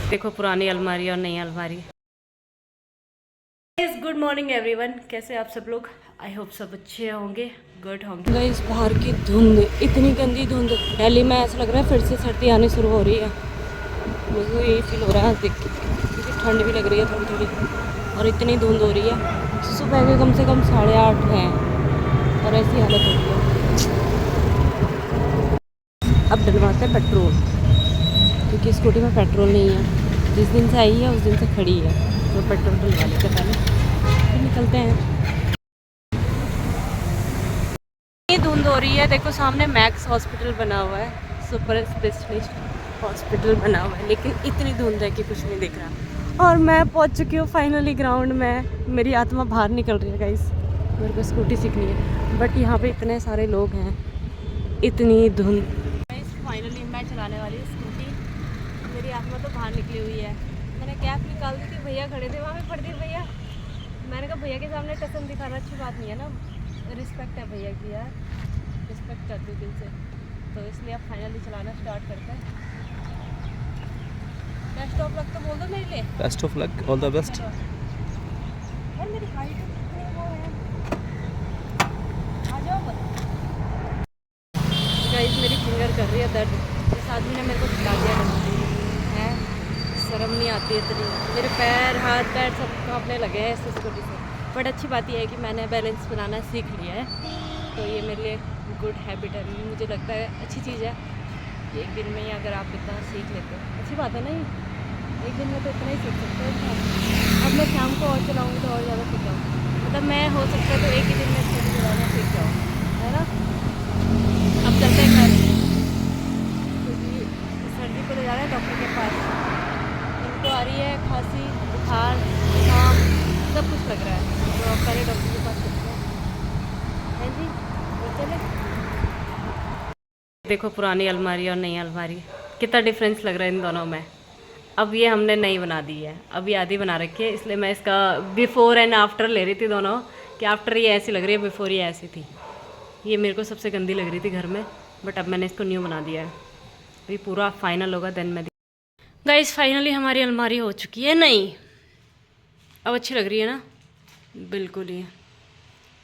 देखो पुरानी अलमारी और नई अलमारी। गुड मॉर्निंग एवरीवन, कैसे आप सब लोग? आई होप सब अच्छे होंगे, गुड होंगे। गाइस बाहर की धुंध, इतनी गंदी धुंध। दिल्ली में ऐसा लग रहा है फिर से सर्दी आनी शुरू हो रही है। मुझे यही फील हो रहा है देख के, क्योंकि ठंड भी लग रही है थोड़ी थोड़ी और इतनी धुंध हो रही है। सुबह के कम से कम 8:30 हैं और ऐसी हालत हो रही है। अब डलवाते हैं पेट्रोल, क्योंकि स्कूटी में पेट्रोल नहीं है। जिस दिन से आई है उस दिन से खड़ी है, तो पेट्रोल डलवा लेते पहले, फिर निकलते हैं। इतनी धुंध हो रही है, देखो सामने मैक्स हॉस्पिटल बना हुआ है, सुपर स्पेशलिस्ट हॉस्पिटल बना हुआ है, लेकिन इतनी धुंध है कि कुछ नहीं दिख रहा। और मैं पहुंच चुकी हूँ फाइनली ग्राउंड में। मेरी आत्मा बाहर निकल रही है गाइस, मेरे को स्कूटी सीखनी है, बट यहाँ पे इतने सारे लोग हैं, इतनी धुंध। फाइनली मैं चलाने वाली स्कूटी, मेरी आत्मा तो बाहर निकली हुई है। मैंने कैप निकाल दी थी, भैया खड़े थे वहाँ पे, फट दी भैया। मैंने कहा भैया के सामने टसन दिखाना अच्छी बात नहीं है ना, रिस्पेक्ट है भैया की यार, रिस्पेक्ट करती हूँ दिल से। तो इसलिए अब फाइनली चलाना स्टार्ट करते हैं। बेस्ट ऑफ लक तो बोल दो मेरे लिए। Best of luck, all the best. यार मेरी हाइट कितनी वो है, आ जाओ बस। गाइस मेरी फिंगर कर रही है दर्द, इस आदमी ने मेरे को खिला दिया है। शर्म नहीं आती इतनी, मेरे पैर हाथ पैर सब कांपने लगे हैं इस स्कूटी से। बट अच्छी बात यह है कि मैंने बैलेंस बनाना सीख लिया है, तो ये मेरे लिए गुड हैबिट है। मुझे लगता है अच्छी चीज़ है, एक दिन में ही अगर आप इतना सीख लेते हो अच्छी बात है ना। एक दिन में तो इतना ही सीख सकते हो। अब मैं शाम को और चलाऊँगी तो और ज़्यादा सीख जाऊँ, मतलब मैं हो सकता है तो एक ही दिन में स्कूटी चलाना सीख जाऊँ, है ना। अब चलते हैं घर, क्योंकि सर्दी को ले जा रहे हैं डॉक्टर के पास। इनको आ रही है खांसी, बुखार, जुकाम, सब कुछ लग रहा है, तो अब पहले डॉक्टर के पास चलते हैं जी। तो चले, देखो पुरानी अलमारी और नई अलमारी, कितना डिफरेंस लग रहा है इन दोनों में। अब ये हमने नई बना दी है, अभी आधी बना रखी है, इसलिए मैं इसका बिफ़ोर एंड आफ्टर ले रही थी दोनों, कि आफ्टर ये ऐसी लग रही है, बिफ़ोर ये ऐसी थी। ये मेरे को सबसे गंदी लग रही थी घर में, बट अब मैंने इसको न्यू बना दिया है। अभी पूरा फाइनल होगा देन मैं। गाइस फाइनली हमारी अलमारी हो चुकी है नई, अब अच्छी लग रही है ना, बिल्कुल ही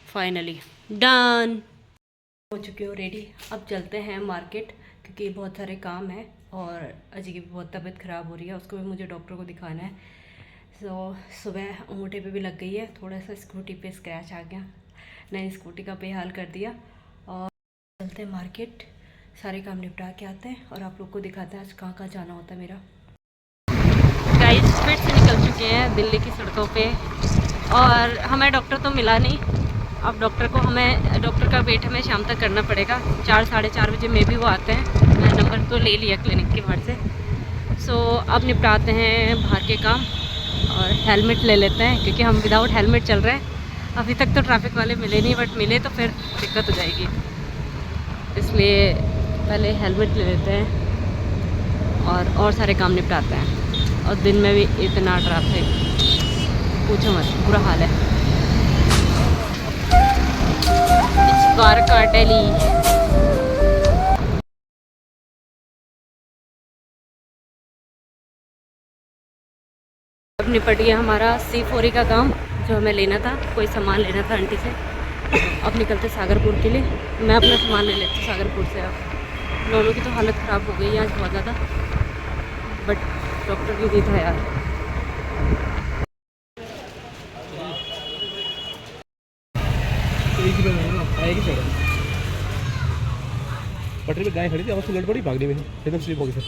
फाइनली डन हो चुकी हो रेडी। अब चलते हैं मार्केट, क्योंकि बहुत सारे काम हैं और अजी की बहुत तबीयत ख़राब हो रही है, उसको भी मुझे डॉक्टर को दिखाना है। तो सुबह अंगूठे पे भी लग गई है, थोड़ा सा स्कूटी पे स्क्रैच आ गया, नई स्कूटी का बेहाल कर दिया। और चलते हैं मार्केट, सारे काम निपटा के आते हैं और आप लोग को दिखाते हैं आज कहाँ कहाँ जाना होता है मेरा। गाइस स्पीड से निकल चुके हैं दिल्ली की सड़कों पे, और हमें डॉक्टर तो मिला नहीं। अब डॉक्टर का वेट हमें शाम तक करना पड़ेगा, 4 साढ़े 4 बजे में भी वो आते हैं। मैं नंबर तो ले लिया क्लिनिक के बाहर से। सो अब निपटाते हैं बाहर के काम और हेलमेट ले लेते हैं, क्योंकि हम विदाउट हेलमेट चल रहे हैं। अभी तक तो ट्रैफिक वाले मिले नहीं, बट मिले तो फिर दिक्कत हो जाएगी, इसलिए पहले हेलमेट ले लेते हैं और सारे काम निपटाते हैं। और दिन में भी इतना ट्रैफिक पूछो मत, बुरा हाल है। द्वारका दिल्ली, अब निपट गया हमारा C4 का काम, जो हमें लेना था, कोई सामान लेना था आंटी से। अब निकलते सागरपुर के लिए, मैं अपना सामान ले लेती हूँ सागरपुर से। अब दोनों की तो हालत ख़राब हो गई है आज बहुत ज़्यादा, बट डॉक्टर भी नहीं था यार। पटरी पे गाय खड़ी थी, आवाज से लड़ पड़ी, भागने में एकदम स्लिप हो गई सर।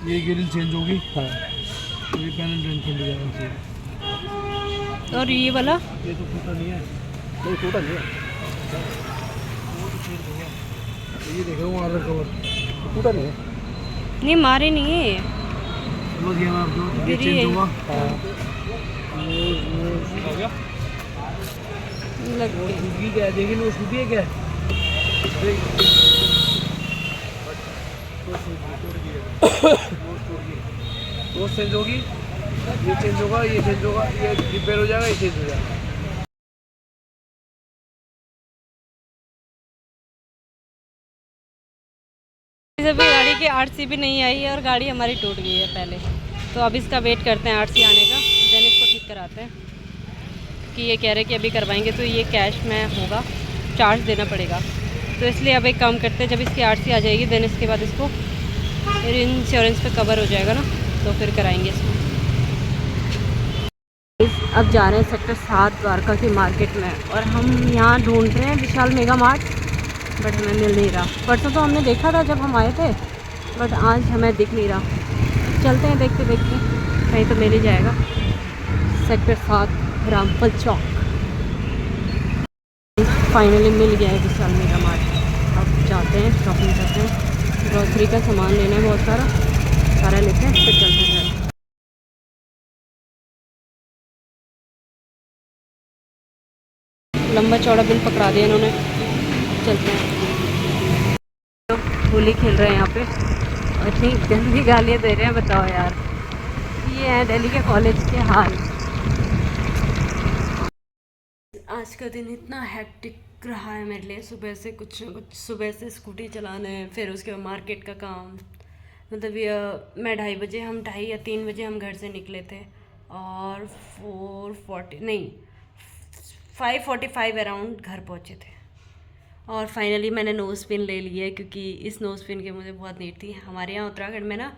ये ग्रिल चेंज होगी, हाँ ये पैनल टेंशन हो जाएगा। और ये वाला ये तो टूटा नहीं है, नहीं टूटा नहीं है, वो तो चेंज होगा। ये देखो वहाँ कवर टूटा नहीं है। नहीं मारे नहीं है, समझ गया मैं आपको, ये गिरी चेंज है। होगा। हो गया लग वो गई। सूखी क्या है, देखिए वो सूखी है क्या, वो चेंज होगी, ये चेंज होगा, ये चेंज होगा, ये रिपेयर हो जाएगा, ये चेंज हो जाएगा। अभी गाड़ी के आरसी भी नहीं आई है और गाड़ी हमारी टूट गई है पहले। तो अब इसका वेट करते हैं आरसी आने का, देन इसको ठीक कराते हैं कि ये कह रहे कि अभी करवाएंगे तो ये कैश में होगा, चार्ज देना पड़ेगा। तो इसलिए अब एक काम करते हैं, जब इसकी आरसी आ जाएगी देन इसके बाद इसको इंश्योरेंस पे कवर हो जाएगा ना, तो फिर कराएंगे इसको। अब जा रहे हैं सेक्टर 7 द्वारका की मार्केट में, और हम यहाँ ढूंढ रहे हैं विशाल मेगा मार्ट, बट हमें मिल नहीं रहा। परसों तो हमने देखा था जब हम आए थे, बट आज हमें दिख नहीं रहा। चलते हैं देखते देखते, कहीं तो मिल ही जाएगा। सेक्टर 7 रामफल चौक फाइनली मिल गया है विशाल मेगा मार्ट। अब जाते हैं, शॉपिंग करते हैं, ग्रॉसरी का सामान लेना है बहुत सारा लेते हैं, फिर चलते हैं। लंबा चौड़ा बिल पकड़ा दिया इन्होंने, चलते हैं। तो होली खेल रहे हैं यहाँ पे, और इतनी गंदी गालियाँ दे रहे हैं, बताओ यार। ये है दिल्ली के कॉलेज के हाल। आज का दिन इतना हेक्टिक रहा है मेरे लिए, सुबह से कुछ न कुछ, सुबह से स्कूटी चलाने, फिर उसके बाद मार्केट का काम। मतलब ये मैं 2:30 या 3 बजे हम घर से निकले थे, और 5:45 अराउंड घर पहुँचे थे। और फाइनली मैंने नोज़ पिन ले ली है, क्योंकि इस नोज़ पिन की मुझे बहुत नीड थी। हमारे यहाँ उत्तराखंड में ना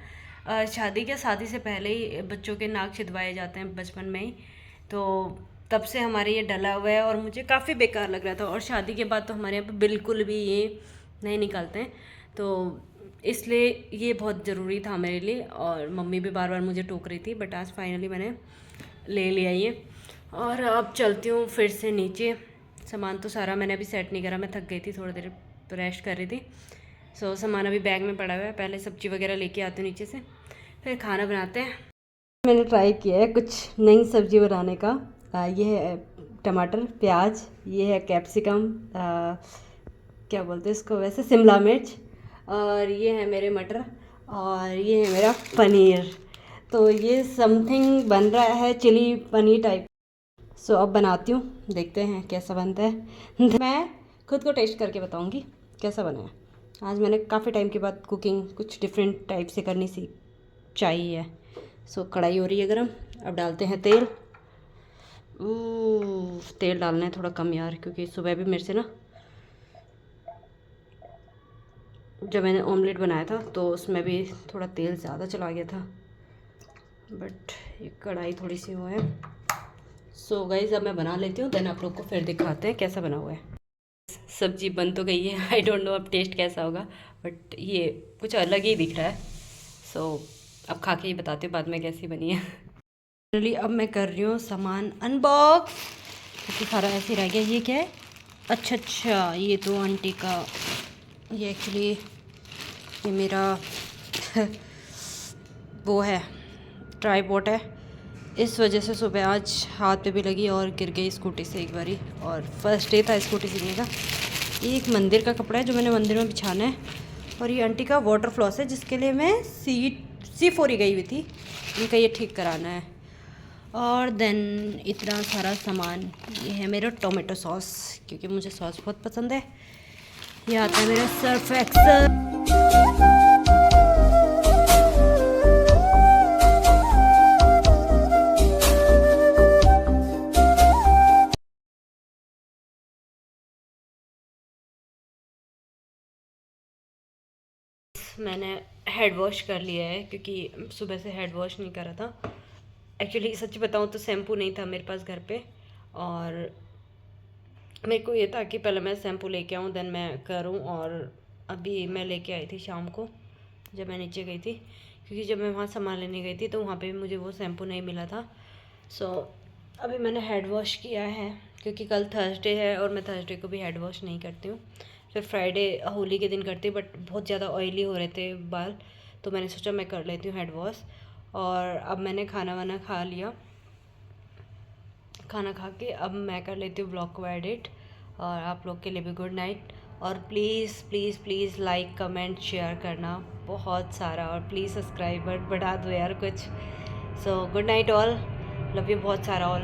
शादी से पहले ही बच्चों के नाक छिदवाए जाते हैं बचपन में ही, तो तब से हमारे ये डला हुआ है और मुझे काफ़ी बेकार लग रहा था। और शादी के बाद तो हमारे यहाँ पे बिल्कुल भी ये नहीं निकालते हैं, तो इसलिए ये बहुत ज़रूरी था मेरे लिए। और मम्मी भी बार बार मुझे टोक रही थी, बट आज फाइनली मैंने ले लिया ये। और अब चलती हूँ फिर से नीचे। सामान तो सारा मैंने अभी सेट नहीं करा, मैं थक गई थी, थोड़ी देर रेस्ट कर रही थी। सो सामान अभी बैग में पड़ा हुआ है, पहले सब्ज़ी वगैरह लेके आती हूँ नीचे से, फिर खाना बनाते हैं। मैंने ट्राई किया है कुछ नई सब्ज़ी बनाने का। ये है टमाटर प्याज, ये है कैप्सिकम, क्या बोलते हैं इसको वैसे, शिमला मिर्च, और ये है मेरे मटर, और ये है मेरा पनीर। तो ये समथिंग बन रहा है चिली पनीर टाइप। सो अब बनाती हूँ, देखते हैं कैसा बनता है। मैं खुद को टेस्ट करके बताऊँगी कैसा बना है। आज मैंने काफ़ी टाइम के बाद कुकिंग कुछ डिफरेंट टाइप से करनी चाहिए। सो कढ़ाई हो रही है गरम, अब डालते हैं तेल। तेल डालना है थोड़ा कम यार, क्योंकि सुबह भी मेरे से ना, जब मैंने ऑमलेट बनाया था तो उसमें भी थोड़ा तेल ज़्यादा चला गया था, बट ये कढ़ाई थोड़ी सी वो है। सो गाइस अब मैं बना लेती हूँ, देन आप लोग को फिर दिखाते हैं कैसा बना हुआ है। सब्जी बन तो गई है, आई डोंट नो अब टेस्ट कैसा होगा, बट ये कुछ अलग ही दिख रहा है। सो अब खा के ही बताती हूँ बाद में कैसी बनी है। अब मैं कर रही हूँ सामान अनबॉक्स, क्योंकि सारा ऐसे रह गया। ये क्या है? अच्छा, ये तो आंटी का, ये एक्चुअली ये मेरा वो है, ट्राइपॉड है। इस वजह से सुबह आज हाथ पे भी लगी और गिर गई स्कूटी से एक बारी, और फर्स्ट डे था स्कूटी सीखने का। ये एक मंदिर का कपड़ा है जो मैंने मंदिर में बिछाना है, और ये आंटी का वाटर फ्लॉस है जिसके लिए मैं C4 गई हुई थी, उनका ये ठीक कराना है। और देन इतना सारा सामान, ये है मेरा टोमेटो सॉस, क्योंकि मुझे सॉस बहुत पसंद है। ये आता है मेरा सर्फ एक्सेल। मैंने हेड वॉश कर लिया है, क्योंकि सुबह से हेड वॉश नहीं करा था। एक्चुअली सच बताऊँ तो शैम्पू नहीं था मेरे पास घर पे, और मेरे को ये था कि पहले मैं शैम्पू लेके आऊँ देन मैं करूँ। और अभी मैं लेके आई थी शाम को जब मैं नीचे गई थी, क्योंकि जब मैं वहाँ सामान लेने गई थी तो वहाँ पे भी मुझे वो शैम्पू नहीं मिला था। सो अभी मैंने हेड वॉश किया है, क्योंकि कल थर्सडे है और मैं थर्सडे को भी हेड वॉश नहीं करती हूँ। फिर फ्राइडे होली के दिन करती हूँ, बट बहुत ज़्यादा ऑयली हो रहे थे बाल, तो मैंने सोचा मैं कर लेती हूँ हेड वॉश। और अब मैंने खाना वाना खा लिया, खाना खा के अब मैं कर लेती हूँ ब्लॉग को एडिट। और आप लोग के लिए भी गुड नाइट, और please please please like comment share करना बहुत सारा, और प्लीज़ सब्सक्राइबर बढ़ा दो यार कुछ। So good night all, love you बहुत सारा ऑल।